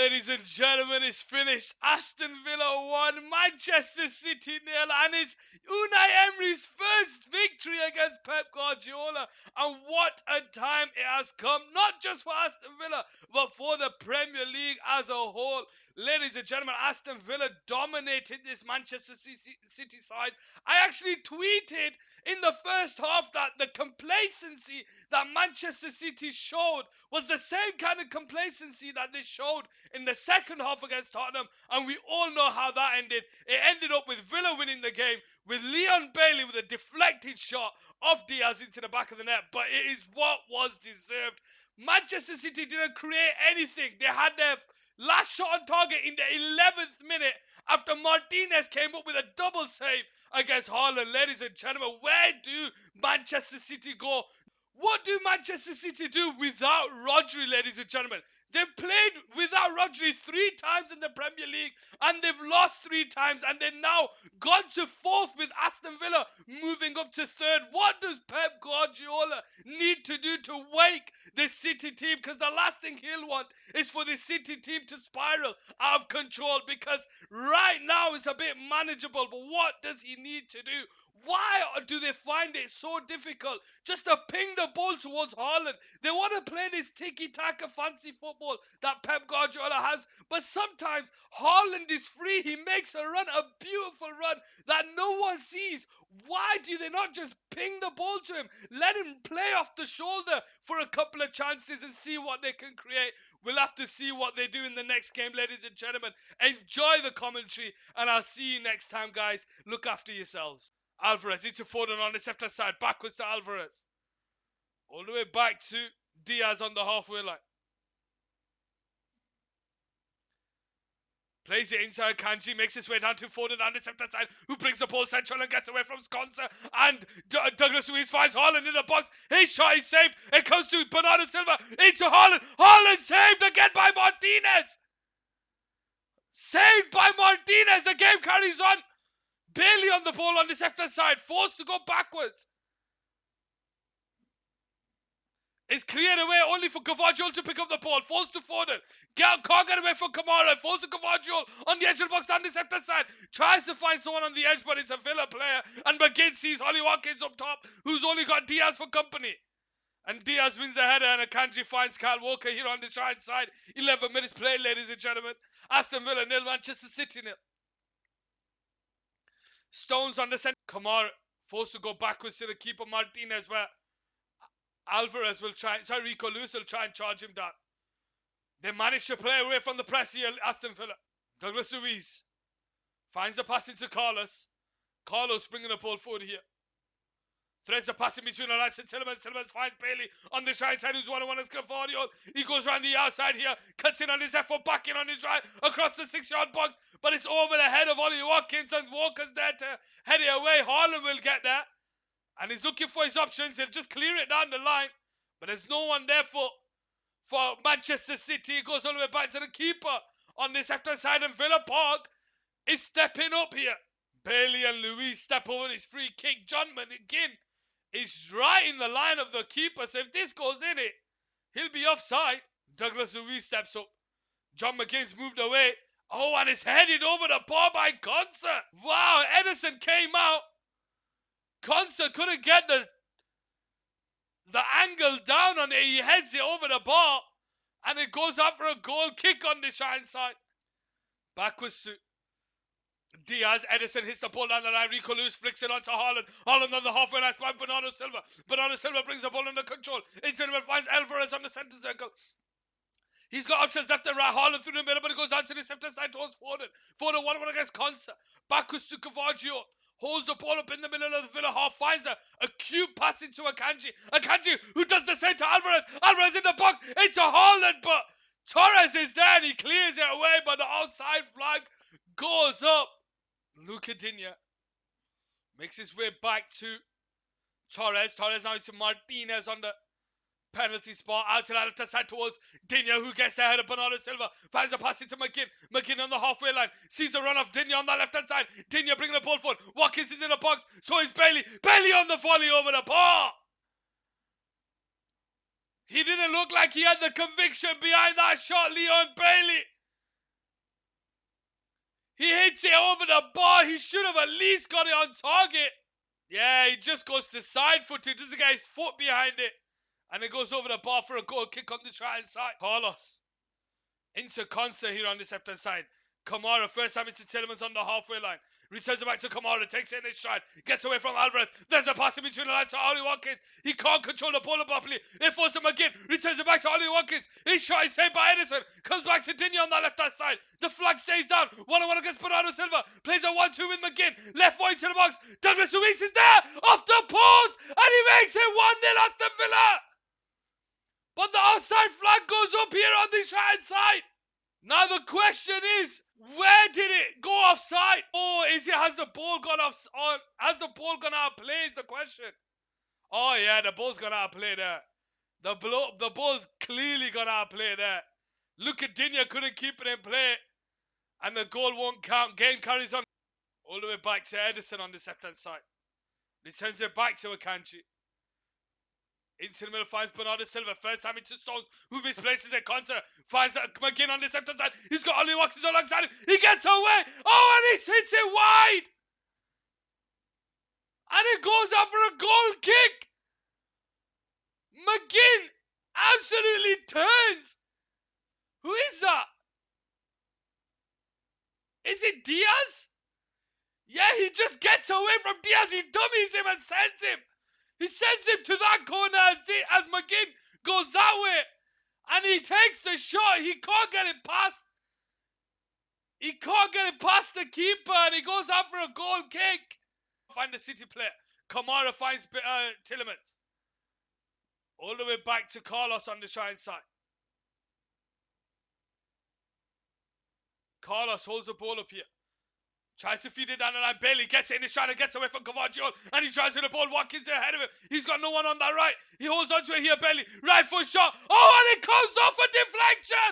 Ladies and gentlemen, it's finished. Aston Villa 1, Manchester City 0, and it's Unai Emery's first victory against Pep Guardiola. And what a time it has come, not just for Aston Villa, but for the Premier League as a whole. Ladies and gentlemen, Aston Villa dominated this Manchester City side. I actually tweeted in the first half that the complacency that Manchester City showed was the same kind of complacency that they showed in the second half against Tottenham, and we all know how that ended. It ended up with Villa winning the game, with Leon Bailey with a deflected shot of Diaz into the back of the net, but it is what was deserved. Manchester City didn't create anything. They had their last shot on target in the 11th minute after Martinez came up with a double save against Haaland. Ladies and gentlemen, where do Manchester City go? What do Manchester City do without Rodri, ladies and gentlemen? They've played without Rodri 3 times in the Premier League, and they've lost 3 times, and they're now gone to 4th with Aston Villa moving up to 3rd. What does Pep Guardiola need to do to wake the City team? Because the last thing he'll want is for the City team to spiral out of control, because right now it's a bit manageable, but what does he need to do? Why do they find it so difficult just to ping the ball towards Haaland? They want to play this tiki-taka fancy football that Pep Guardiola has, but sometimes Haaland is free. He makes a run, a beautiful run that no one sees. Why do they not just ping the ball to him? Let him play off the shoulder for a couple of chances and see what they can create. We'll have to see what they do in the next game, ladies and gentlemen. Enjoy the commentary, and I'll see you next time, guys. Look after yourselves. Alvarez into Foden on the left-hand side. Backwards to Alvarez. All the way back to Diaz on the halfway line. Plays it inside Kanji, makes his way down to Foden on the left-hand side, who brings the ball central and gets away from Sconcer. And Douglas Luiz finds Haaland in the box. His shot is saved. It comes to Bernardo Silva into Haaland. Haaland saved again by Martinez. Saved by Martinez. The game carries on. Bailey on the ball on the left-hand side, forced to go backwards. It's cleared away only for Cavajal to pick up the ball. Falls to Foden. Can't get away from Kamara. Falls to Cavajal on the edge of the box on the left-hand side. Tries to find someone on the edge, but it's a Villa player. And McGinn sees Ollie Watkins up top, who's only got Diaz for company. And Diaz wins the header, and Akanji finds Kyle Walker here on the right side. 11 minutes played, ladies and gentlemen. Aston Villa 0, Manchester City 0. Stones on the centre. Kamara forced to go backwards to the keeper Martinez, where Alvarez will try. Sorry, Rico Lewis will try and charge him down. They manage to play away from the press here, Aston Villa. Douglas Luiz finds the pass into Carlos. Carlos bringing the ball forward here. Threads the pass in between the lines and Tillmans. Tillmans finds Bailey on the right side, who's 1-on-1 as Cavani. He goes around the outside here, cuts in on his left foot, back in on his right, across the 6-yard box, but it's over the head of Ollie Watkins, and Walker's there to head it away. Haaland will get there, and he's looking for his options. He'll just clear it down the line, but there's no one there for Manchester City. It goes all the way back to the keeper on this left-hand side, and Villa Park is stepping up here. Bailey and Luiz step over his free kick. John McGinn is right in the line of the keeper, so if this goes in it, he'll be offside. Douglas Luiz steps up. John McGinn's moved away. Oh, and it's headed over the bar by Concert. Wow, Edison came out. Concert couldn't get the angle down on it. He heads it over the bar, and it goes out for a goal kick on the shine side. Backwards to Diaz. Edison hits the ball down the line. Rico Lewis flicks it onto Haaland. Haaland on the halfway line by Bernardo Silva. Bernardo Silva brings the ball under control. Into the finds Alvarez on the centre circle. He's got options left and right. Haaland through the middle, but it goes out to the left side towards Foden. Foden 1-1 against Concert. Backwards to Cavaggio. Holds the ball up in the middle of the Villa half. Finds a cute pass into Akanji. Akanji, who does the same to Alvarez. Alvarez in the box. Into Haaland, but Torres is there and he clears it away, but the outside flag goes up. Luca Digne makes his way back to Torres. Torres now to Martinez on the penalty spot. Out to the left side towards Digne, who gets the head of Bernardo Silva. Finds a pass into McGinn. McGinn on the halfway line. Sees a run of Digne on the left-hand side. Digne bringing the ball forward. Watkins is in the box. So is Bailey. Bailey on the volley over the bar. He didn't look like he had the conviction behind that shot, Leon Bailey. He hits it over the bar. He should have at least got it on target. Yeah, he just goes to side foot. He doesn't get his foot behind it. And it goes over the bar for a goal kick on the try side. Carlos into concede here on this left hand side. Kamara, first time into Tielemans on the halfway line. Returns it back to Kamara, takes it in his stride, gets away from Alvarez. There's a pass in between the lines to Ollie Watkins. He can't control the ball properly. It falls to McGinn, returns it back to Ollie Watkins. His shot is saved by Edison. Comes back to Digne on that left hand side. The flag stays down. 1-on-1 against Bernardo Silva. Plays a 1-2 with McGinn. Left wide to the box. Douglas Luiz is there. Off the post. And he makes it 1-0 Aston Villa. But the offside flag goes up here on the right hand side. Now the question is, where did it go offside? Or has the ball gone off? Or has the ball gone out of play? Is the question. Oh yeah, the ball's gone out of play there. The ball's clearly gone out of play there. Look at Digne, couldn't keep it in play, and the goal won't count. Game carries on all the way back to Edison on the left hand side. Returns it back to Akanji. Into the middle, finds Bernardo Silva. First time into Stones, who misplaces it. Conser finds McGinn on this left hand side. He's got Ollie Watkins alongside him. He gets away. Oh, and he hits it wide. And it goes out for a goal kick. McGinn absolutely turns. Who is that? Is it Diaz? Yeah, he just gets away from Diaz. He dummies him and sends him. He sends him to that corner as McGinn goes that way. And he takes the shot. He can't get it past. He can't get it past the keeper. And he goes out for a goal kick. Find the City player. Kamara finds Tielemans. All the way back to Carlos on the right side. Carlos holds the ball up here. Tries to feed it down the line. Bailey gets it in his stride and gets away from Cavaggiol. And he tries to the ball. Watkins ahead of him. He's got no one on that right. He holds onto it here, Bailey. Right foot shot. Oh, and it comes off a deflection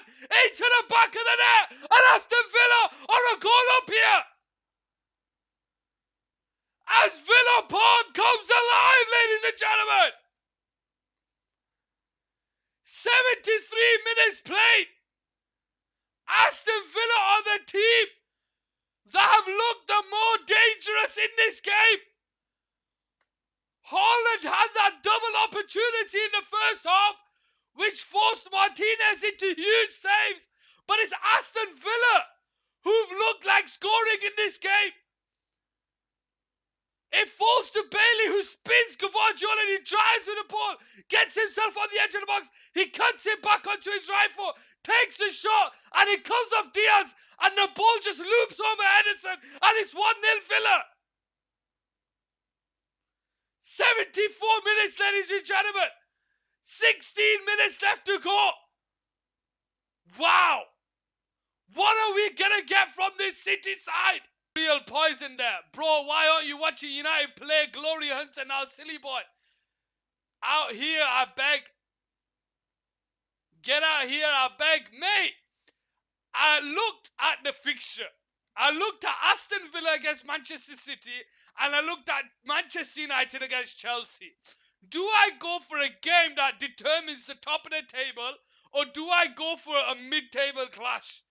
into the back of the net. And Aston Villa are a goal up here. As Villa Park comes alive, ladies and gentlemen. 73 minutes played. Aston Villa are the team that have looked the more dangerous in this game. Haaland had that double opportunity in the first half, which forced Martinez into huge saves. But it's Aston Villa who've looked like scoring in this game. It falls to Bailey, who spins Cavaggiol and he drives with the ball, gets himself on the edge of the box. He cuts it back onto his right foot, takes a shot, and it comes off Diaz, and the ball just loops over Edison, and it's 1-0 Villa. 74 minutes, ladies and gentlemen. 16 minutes left to go. Wow. What are we going to get from this City side? Real poison there. Bro, why aren't you watching United play Glory Hunts and now silly boy? Out here, I beg. Get out here, I beg. Mate, I looked at the fixture. I looked at Aston Villa against Manchester City, and I looked at Manchester United against Chelsea. Do I go for a game that determines the top of the table, or do I go for a mid-table clash?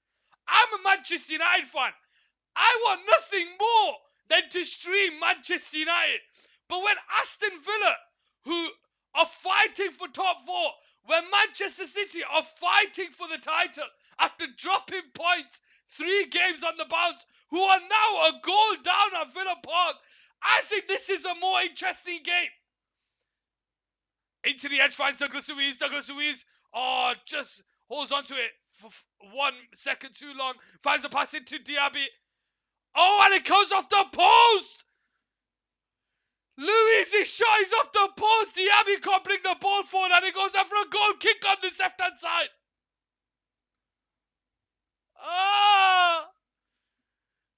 I'm a Manchester United fan. I want nothing more than to stream Manchester United. But when Aston Villa, who are fighting for top four, when Manchester City are fighting for the title after dropping points 3 games on the bounce, who are now a goal down at Villa Park, I think this is a more interesting game. Into the edge finds Douglas Luiz. Douglas Luiz, just holds onto it for 1 second too long. Finds a pass into Diaby. Oh, and it comes off the post! Luiz's shot is off the post. Diaby can't bring the ball forward, and it goes out for a goal kick on this left-hand side.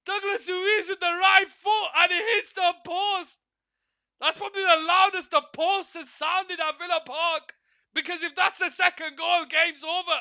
Douglas Luiz with the right foot, and it hits the post. That's probably the loudest the post has sounded at Villa Park. Because if that's the second goal, game's over.